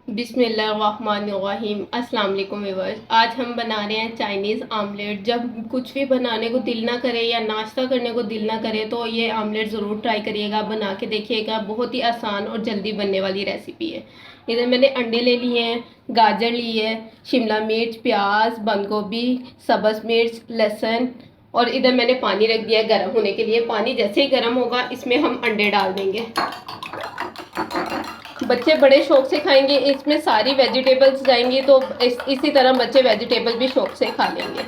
बिस्मिल्लाहिर्रहमानिर्रहीम। अस्सलाम वालेकुम व्यूअर्स। आज हम बना रहे हैं चाइनीज़ आमलेट। जब कुछ भी बनाने को दिल ना करे या नाश्ता करने को दिल ना करे तो ये आमलेट ज़रूर ट्राई करिएगा, बना के देखिएगा। बहुत ही आसान और जल्दी बनने वाली रेसिपी है। इधर मैंने अंडे ले लिए हैं, गाजर ली है, शिमला मिर्च, प्याज, बंद गोभी, सब्ज़ मिर्च, लहसुन, और इधर मैंने पानी रख दिया गर्म होने के लिए। पानी जैसे ही गर्म होगा इसमें हम अंडे डाल देंगे। बच्चे बड़े शौक से खाएंगे, इसमें सारी वेजिटेबल्स जाएंगी तो इसी तरह बच्चे वेजिटेबल भी शौक से खा लेंगे।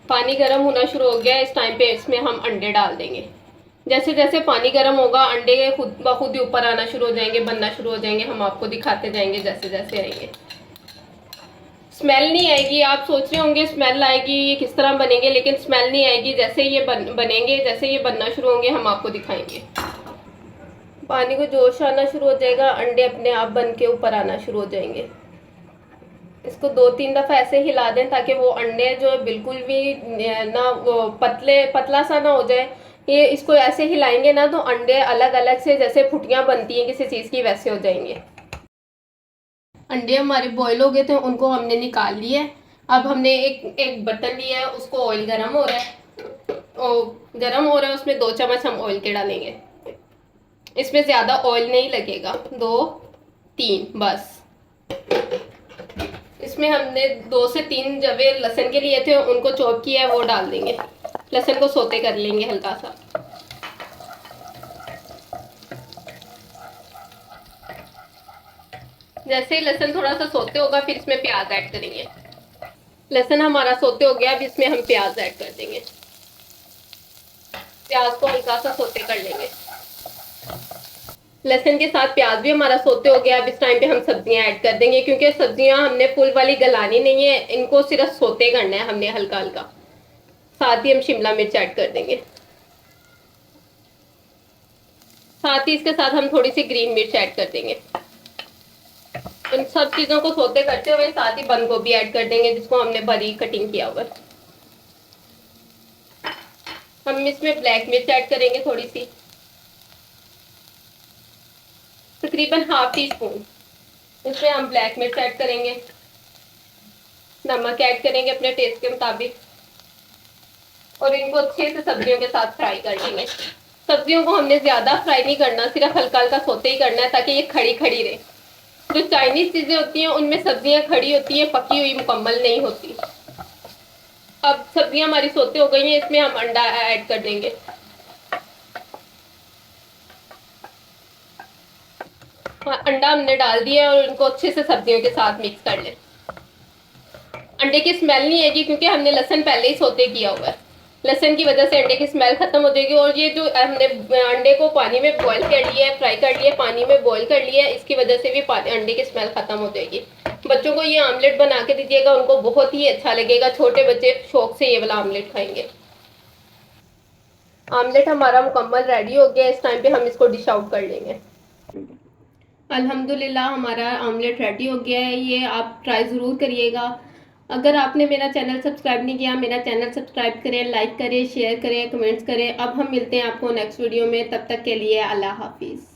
पानी गर्म होना शुरू हो गया, इस टाइम पे इसमें हम अंडे डाल देंगे। जैसे जैसे पानी गर्म होगा अंडे खुद ब खुद ही ऊपर आना शुरू हो जाएंगे, बनना शुरू हो जाएंगे। हम आपको दिखाते जाएंगे जैसे जैसे आएंगे। स्मेल नहीं आएगी। आप सोच रहे होंगे स्मेल आएगी, ये किस तरह बनेंगे, लेकिन स्मेल नहीं आएगी। जैसे ये बनेंगे, जैसे ये बनना शुरू होंगे हम आपको दिखाएंगे। पानी को जोश आना शुरू हो जाएगा, अंडे अपने आप बन के ऊपर आना शुरू हो जाएंगे। इसको 2-3 दफ़ा ऐसे हिला दें ताकि वो अंडे जो है बिल्कुल भी ना वो पतला सा ना हो जाए। ये इसको ऐसे हिलाएंगे ना तो अंडे अलग अलग से जैसे फुटियां बनती हैं किसी चीज़ की, वैसे हो जाएंगे। अंडे हमारे बॉईल हो गए थे, उनको हमने निकाल लिया है। अब हमने एक बर्तन लिया है, उसको ऑयल गर्म हो रहा है, गर्म हो रहा है, उसमें 2 चम्मच हम ऑयल के डालेंगे। इसमें ज़्यादा ऑयल नहीं लगेगा, 2-3 बस। इसमें हमने 2 से 3 जवे लहसुन के लिए थे, उनको चॉप किया है, वो डाल देंगे। लहसुन को सोते कर लेंगे हल्का सा। जैसे ही लहसुन थोड़ा सा सोते होगा फिर इसमें प्याज ऐड करेंगे। लहसुन हमारा सोते हो गया, अब इसमें हम प्याज ऐड कर देंगे। प्याज को हल्का सा सोते कर लेंगे। लहसुन के साथ प्याज भी हमारा सोते हो गया। अब इस टाइम पे हम सब्जियां ऐड कर देंगे, क्योंकि सब्जियां हमने फुल वाली गलानी नहीं है, इनको सिर्फ सोते करना है हमने हल्का हल्का। साथ ही हम शिमला मिर्च ऐड कर देंगे। साथ ही इसके साथ हम थोड़ी सी ग्रीन मिर्च ऐड कर देंगे। इन सब चीजों को सोते करते हुए साथ ही बंद गोभी ऐड कर देंगे, जिसको हमने बारीक कटिंग किया हुआ। हम इसमें ब्लैक मिर्च ऐड करेंगे थोड़ी सी, तकरीबन ½ टी स्पून। इसमें हम ब्लैक मिर्च ऐड करेंगे। नमक ऐड करेंगे अपने टेस्ट के मुताबिक, और इनको अच्छे से सब्जियों के साथ फ्राई कर लेंगे। सब्जियों को हमने ज्यादा फ्राई नहीं करना, सिर्फ हल्का हल्का सोते ही करना है ताकि ये खड़ी खड़ी रहे। जो चाइनीज चीजें होती हैं उनमें सब्जियां खड़ी होती हैं, पकी हुई मुकम्मल नहीं होती। अब सब्जियां हमारी सोते हो गई हैं, इसमें हम अंडा ऐड कर देंगे। अंडा हमने डाल दिया और इनको अच्छे से सब्जियों के साथ मिक्स कर लें। अंडे की स्मेल नहीं आएगी क्योंकि हमने लहसुन पहले ही सोते किया हुआ है। लहसुन की वजह से अंडे की स्मेल खत्म हो जाएगी। और ये जो हमने अंडे को पानी में बॉईल कर लिया है, फ्राई कर लिया है, पानी में बॉईल कर लिया है, इसकी वजह से भी अंडे की स्मेल खत्म हो जाएगी। बच्चों को ये आमलेट बना के दीजिएगा, उनको बहुत ही अच्छा लगेगा। छोटे बच्चे शौक से ये वाला आमलेट खाएंगे। आमलेट हमारा मुकम्मल रेडी हो गया। इस टाइम पे हम इसको डिश आउट कर लेंगे। अल्हम्दुलिल्लाह हमारा आमलेट रेडी हो गया है। ये आप ट्राई ज़रूर करिएगा। अगर आपने मेरा चैनल सब्सक्राइब नहीं किया, मेरा चैनल सब्सक्राइब करें, लाइक करें, शेयर करें, कमेंट्स करें। अब हम मिलते हैं आपको नेक्स्ट वीडियो में, तब तक के लिए अल्लाह हाफिज़।